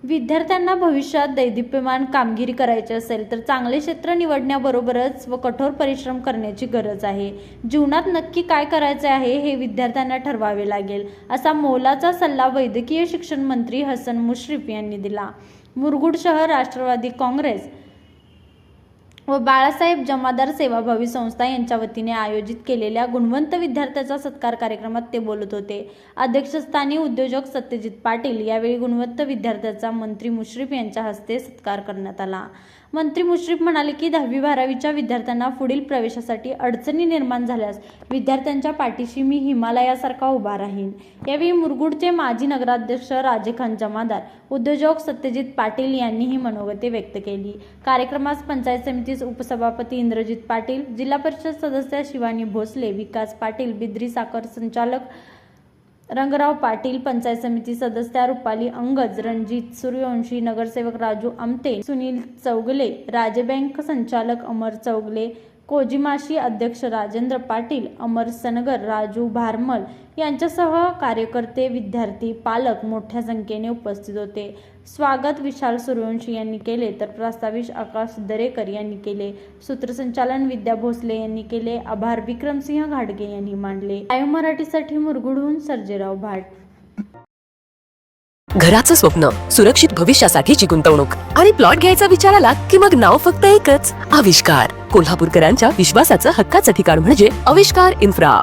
विद्यार्थ्यांना भविष्यात दैदिप्यमान कामगिरी करायची असेल तर चांगले क्षेत्र निवडण्याबरोबरच व कठोर परिश्रम करण्याची गरज आहे. जीवनात नक्की काय करायचे आहे हे विद्यार्थ्यांना ठरवावे लागेल, असा मोलाचा सल्ला वैद्यकीय शिक्षण मंत्री हसन मुश्रीफ यांनी दिला. मुरगुड शहर राष्ट्रवादी काँग्रेस व बाळासाहेब जमादार सेवाभावी संस्था यांच्या वतीने आयोजित केलेल्या गुणवंत विद्यार्थ्याचा सत्कार कार्यक्रमात ते बोलत होते. अध्यक्षस्थानी उद्योजक सत्यजित पाटील. यावेळी गुणवंत विद्यार्थ्याचा मंत्री मुश्रीफ यांच्या हस्ते सत्कार करण्यात आला. मंत्री मुश्रीफ म्हणाले की 10वी-12वीच्या विद्यार्थ्यांना पुढील प्रवेशासाठी अडचणी निर्माण झाल्यास विद्यार्थ्यांच्या पाठीशी मी हिमालयासारखा उभा राहीन. यावेळी मुरगुडचे माजी नगराध्यक्ष राजेखान जमादार, उद्योजक सत्यजित पाटील यांनीही मनोगते व्यक्त केली. कार्यक्रमास पंचायत समिती उपसभापती इंद्रजित पाटील, जिल्हा परिषद सदस्य शिवानी भोसले, विकास पाटील, बिद्री साखर संचालक रंगराव पाटील, पंचायत समिती सदस्या रुपाली अंगज, रणजित सूर्यवंशी, नगरसेवक राजू आमते, सुनील चौगले, राज्य बँक संचालक अमर चौगले, कोजिमाशी अध्यक्ष राजेंद्र पाटील, अमर सनगर, राजू भारमल यांच्यासह कार्यकर्ते, विद्यार्थी, पालक मोठ्या संख्येने उपस्थित होते. स्वागत विशाल सूर्यवंशी यांनी केले तर प्रास्ताविक आकाश दरेकर यांनी केले. सूत्रसंचालन विद्या भोसले यांनी केले. आभार विक्रमसिंह घाडगे यांनी मांडले. लाईव्ह मराठीसाठी मुरगुडहून सर्जेराव भाट. घराचं स्वप्न, सुरक्षित भविष्यासाठीची गुंतवणूक आणि प्लॉट घ्यायचा विचार आला की मग नाव फक्त एकच, आविष्कार. कोल्हापूरकरांच्या विश्वासाचं हक्काचं ठिकाण म्हणजे आविष्कार इन्फ्रा.